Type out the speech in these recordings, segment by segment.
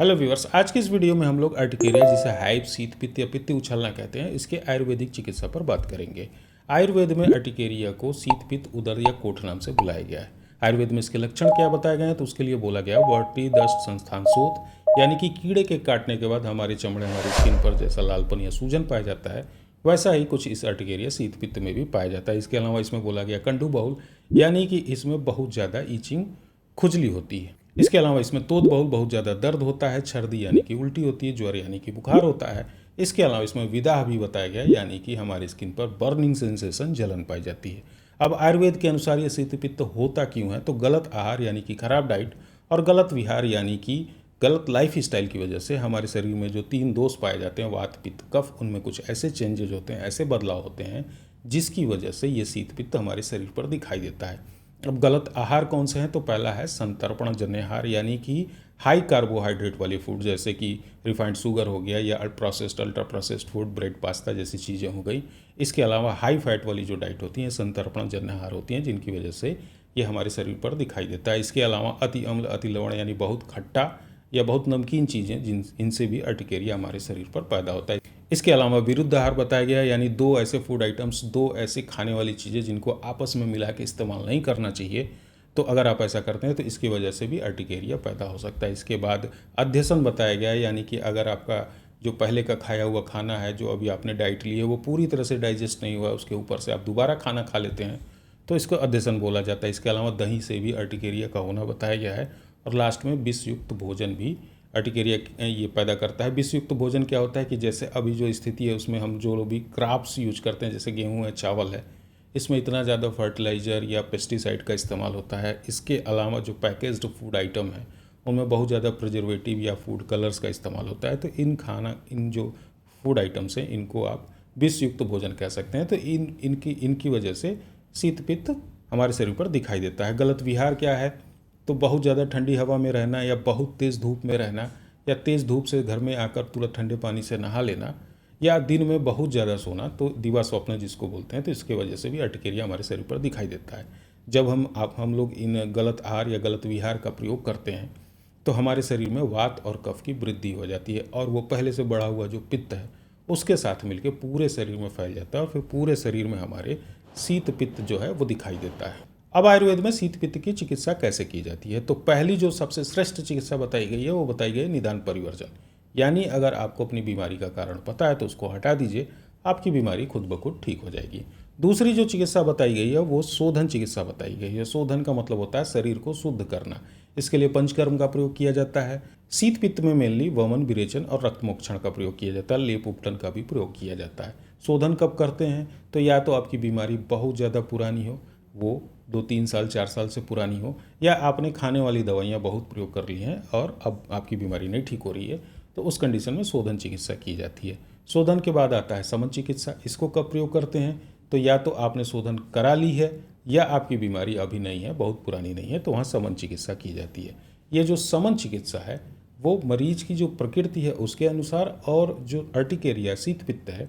Hello viewers, आज की इस वीडियो में हम लोग अर्टिकेरिया जिसे हाइव, शीत पित्त या पित्त उछलना कहते हैं, इसके आयुर्वेदिक चिकित्सा पर बात करेंगे। आयुर्वेद में अर्टिकेरिया को शीत पित्त उदर या कोठ नाम से बुलाया गया है। आयुर्वेद में इसके लक्षण क्या बताए गए हैं तो उसके लिए बोला गया वर्टी दस्त संस्थान शोथ, यानी कि कीड़े के काटने के बाद हमारे चमड़े हमारी स्किन पर जैसा लालपन या सूजन पाया जाता है, वैसा ही कुछ इस अर्टिकेरिया शीत पित्त में भी पाया जाता है। इसके अलावा इसमें बोला गया कंडू बहुल, यानी कि इसमें बहुत ज़्यादा ईचिंग, खुजली होती है। इसके अलावा इसमें तोत बहुल, बहुत ज़्यादा दर्द होता है, छर्दी यानी कि उल्टी होती है, ज्वर यानी कि बुखार होता है। इसके अलावा इसमें विदाह भी बताया गया, यानी कि हमारी स्किन पर बर्निंग सेंसेशन, जलन पाई जाती है। अब आयुर्वेद के अनुसार ये शीत पित्त होता क्यों है, तो गलत आहार यानी कि खराब डाइट और गलत विहार यानी कि गलत लाइफ स्टाइल की वजह से हमारे शरीर में जो 3 दोष पाए जाते हैं, वात पित्त कफ, उनमें कुछ ऐसे चेंजेज होते हैं, ऐसे बदलाव होते हैं जिसकी वजह से ये शीत पित्त हमारे शरीर पर दिखाई देता है। अब गलत आहार कौन से हैं, तो पहला है संतर्पण जन्य आहार, यानी कि हाई कार्बोहाइड्रेट वाले फूड जैसे कि रिफाइंड शुगर हो गया या processed ultra processed food, bread pasta जैसी चीज़ें हो गई। इसके अलावा हाई फैट वाली जो डाइट होती है संतर्पण जन्य आहार होती हैं, जिनकी वजह से ये हमारे शरीर पर दिखाई देता है। इसके अलावा अति अम्ल, अति लवण यानी बहुत खट्टा या बहुत नमकीन चीज़ें, इनसे भी अर्टिकेरिया हमारे शरीर पर पैदा होता है। इसके अलावा विरुद्ध आहार बताया गया है, यानी 2 ऐसे फूड आइटम्स, 2 ऐसे खाने वाली चीज़ें जिनको आपस में मिला के इस्तेमाल नहीं करना चाहिए। तो अगर आप ऐसा करते हैं तो इसकी वजह से भी अर्टिकेरिया पैदा हो सकता है। इसके बाद अध्यसन बताया गया है, यानी कि अगर आपका जो पहले का खाया हुआ खाना है, जो अभी आपने डाइट ली है, वो पूरी तरह से डाइजेस्ट नहीं हुआ, उसके ऊपर से आप दोबारा खाना खा लेते हैं, तो इसको अध्यसन बोला जाता है। इसके अलावा दही से भी अर्टिकेरिया का होना बताया गया है। और लास्ट में विषयुक्त भोजन भी अर्टिकेरिया ये पैदा करता है। विषयुक्त भोजन क्या होता है कि जैसे अभी जो स्थिति है उसमें हम जो भी क्रॉप्स यूज करते हैं, जैसे गेहूं है, चावल है, इसमें इतना ज़्यादा फर्टिलाइज़र या पेस्टिसाइड का इस्तेमाल होता है। इसके अलावा जो पैकेज्ड फूड आइटम है उनमें बहुत ज़्यादा प्रिजर्वेटिव या फूड कलर्स का इस्तेमाल होता है। तो इन जो फूड आइटम्स हैं इनको आप विषयुक्त भोजन कह सकते हैं। तो इनकी वजह से शीत पित्त हमारे शरीर पर दिखाई देता है। गलत विहार क्या है, तो बहुत ज़्यादा ठंडी हवा में रहना या बहुत तेज़ धूप में रहना या तेज़ धूप से घर में आकर तुरंत ठंडे पानी से नहा लेना या दिन में बहुत ज़्यादा सोना, तो दिवा स्वप्न जिसको बोलते हैं, तो इसके वजह से भी अर्टिकेरिया हमारे शरीर पर दिखाई देता है। जब हम लोग इन गलत आहार या गलत विहार का प्रयोग करते हैं तो हमारे शरीर में वात और कफ की वृद्धि हो जाती है और वो पहले से बढ़ा हुआ जो पित्त है उसके साथ मिलकर पूरे शरीर में फैल जाता है और फिर पूरे शरीर में हमारे शीत पित्त जो है वो दिखाई देता है। अब आयुर्वेद में शीत पित्त की चिकित्सा कैसे की जाती है, तो पहली जो सबसे श्रेष्ठ चिकित्सा बताई गई है वो बताई गई है निदान परिवर्जन, यानी अगर आपको अपनी बीमारी का कारण पता है तो उसको हटा दीजिए, आपकी बीमारी खुद ब खुद ठीक हो जाएगी। दूसरी जो चिकित्सा बताई गई है वो शोधन चिकित्सा बताई गई है। शोधन का मतलब होता है शरीर को शुद्ध करना। इसके लिए पंचकर्म का प्रयोग किया जाता है। शीत पित्त में मेनली वमन, विरेचन और रक्त मोक्षण का प्रयोग किया जाता है। लेप उपटन का भी प्रयोग किया जाता है। शोधन कब करते हैं, तो या तो आपकी बीमारी बहुत ज़्यादा पुरानी हो, वो 2-3 साल 4 साल से पुरानी हो, या आपने खाने वाली दवाइयाँ बहुत प्रयोग कर ली हैं और अब आपकी बीमारी नहीं ठीक हो रही है, तो उस कंडीशन में शोधन चिकित्सा की जाती है। शोधन के बाद आता है समन चिकित्सा। इसको कब प्रयोग करते हैं, तो या तो आपने शोधन करा ली है या आपकी बीमारी अभी नहीं है, बहुत पुरानी नहीं है, तो वहाँ समन चिकित्सा की जाती है। ये जो समन चिकित्सा है वो मरीज की जो प्रकृति है उसके अनुसार और जो अर्टिकेरिया शीत पित्त है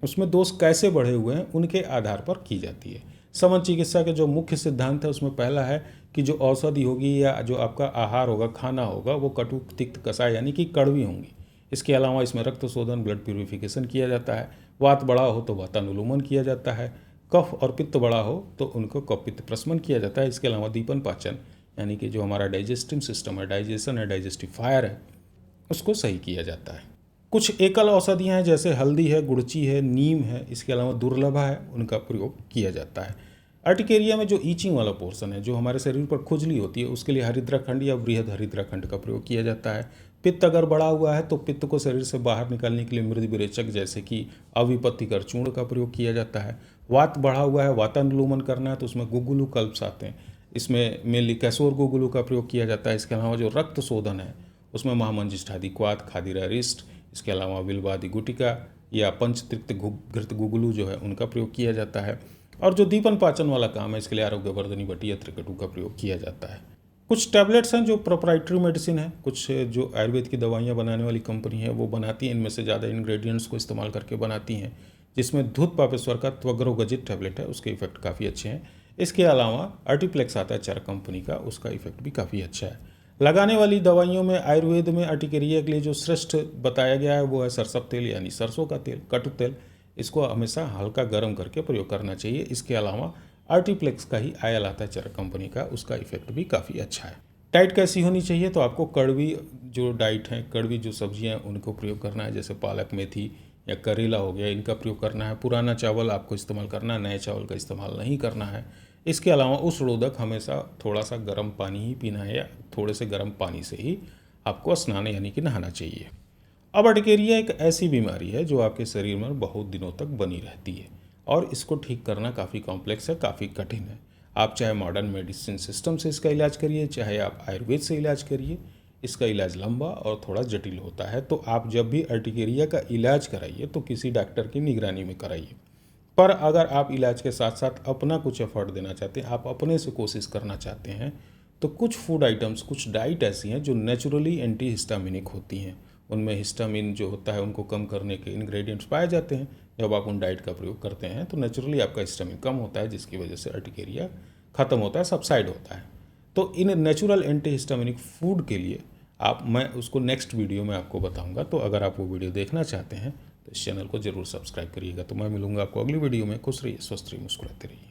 उसमें दोष कैसे बढ़े हुए हैं उनके आधार पर की जाती है। समन चिकित्सा के जो मुख्य सिद्धांत है उसमें पहला है कि जो औषधि होगी या जो आपका आहार होगा, खाना होगा, वो कटु तिक्त कषाय यानी कि कड़वी होंगी। इसके अलावा इसमें रक्त शोधन, ब्लड प्यूरिफिकेशन किया जाता है। वात बड़ा हो तो वातानुलोमन किया जाता है। कफ और पित्त बड़ा हो तो उनको कफ पित्त प्रशमन किया जाता है। इसके अलावा दीपन पाचन यानी कि जो हमारा डाइजेस्टिव सिस्टम है, डाइजेशन है, डाइजेस्टिफायर है, उसको सही किया जाता है। कुछ एकल औषधियाँ हैं जैसे हल्दी है, गुड़ची है, नीम है, इसके अलावा दुर्लभा है, उनका प्रयोग किया जाता है। अर्टिकेरिया में जो ईचिंग वाला पोर्शन है, जो हमारे शरीर पर खुजली होती है, उसके लिए हरिद्राखंड या बृहद हरिद्राखंड का प्रयोग किया जाता है। पित्त अगर बढ़ा हुआ है तो पित्त को शरीर से बाहर निकालने के लिए मृद विरेचक जैसे कि अविपत्तिकर चूर्ण का प्रयोग किया जाता है। वात बढ़ा हुआ है, वातानुलोमन करना है, तो उसमें गुगुलू कल्प्स आते हैं, इसमें मेनली कैसोर गुगुलू का प्रयोग किया जाता है। इसके अलावा जो रक्त शोधन है उसमें महामंजिष्ठादि क्वाथ, खादिरा रिस्ट, इसके अलावा विल्वादि गुटिका या पंचतृप्त घृत गुगुलू जो है उनका प्रयोग किया जाता है। और जो दीपन पाचन वाला काम है इसके लिए आरोग्यवर्धनी बटी या त्रिकटु का प्रयोग किया जाता है। कुछ टैबलेट्स हैं जो प्रोप्राइटरी मेडिसिन है, कुछ जो आयुर्वेद की दवाइयाँ बनाने वाली कंपनी है वो बनाती हैं, इनमें से ज़्यादा इंग्रेडिएंट्स को इस्तेमाल करके बनाती हैं, जिसमें धूत पापेश्वर का त्वग्रोगजित टैबलेट है, उसके इफेक्ट काफ़ी अच्छे हैं। इसके अलावा अर्टिप्लेक्स आता है चरक कंपनी का, उसका इफेक्ट भी काफ़ी अच्छा है। लगाने वाली दवाइयों में आयुर्वेद में अर्टिकेरिया के लिए जो श्रेष्ठ बताया गया है वो है सरसों तेल यानी सरसों का तेल, कटु तेल। इसको हमेशा हल्का गर्म करके प्रयोग करना चाहिए। इसके अलावा आर्टिप्लेक्स का ही आयल आता है चरक कंपनी का, उसका इफेक्ट भी काफ़ी अच्छा है। डाइट कैसी होनी चाहिए, तो आपको कड़वी जो डाइट है, कड़वी जो सब्जियां हैं उनको प्रयोग करना है, जैसे पालक, मेथी या करेला हो गया, इनका प्रयोग करना है। पुराना चावल आपको इस्तेमाल करना है, नए चावल का इस्तेमाल नहीं करना है। इसके अलावा उष्णरोधक हमेशा थोड़ा सा गर्म पानी ही पीना है या थोड़े से गर्म पानी से ही आपको स्नान यानी कि नहाना चाहिए। अब अर्टिकेरिया एक ऐसी बीमारी है जो आपके शरीर में बहुत दिनों तक बनी रहती है और इसको ठीक करना काफ़ी कॉम्प्लेक्स है, काफ़ी कठिन है। आप चाहे मॉडर्न मेडिसिन सिस्टम से इसका इलाज करिए, चाहे आप आयुर्वेद से इलाज करिए, इसका इलाज लंबा और थोड़ा जटिल होता है। तो आप जब भी अर्टिकेरिया का इलाज कराइए तो किसी डॉक्टर की निगरानी में कराइए। पर अगर आप इलाज के साथ साथ अपना कुछ एफर्ट देना चाहते हैं, आप अपने से कोशिश करना चाहते हैं, तो कुछ फूड आइटम्स, कुछ डाइट ऐसी हैं जो नेचुरली एंटी हिस्टामिनिक होती हैं। उनमें हिस्टामिन जो होता है उनको कम करने के इंग्रेडिएंट्स पाए जाते हैं। जब आप उन डाइट का प्रयोग करते हैं तो नेचुरली आपका हिस्टामिन कम होता है, जिसकी वजह से अर्टिकेरिया खत्म होता है, सबसाइड होता है। तो in natural anti histaminic food के लिए मैं उसको नेक्स्ट वीडियो में आपको बताऊंगा। तो अगर आप वो वीडियो देखना चाहते हैं तो इस चैनल को जरूर सब्सक्राइब करिएगा। तो मैं मिलूंगा आपको अगली वीडियो में। खुश रहिए, स्वस्थ रहिए, मुस्कुराते रहिए।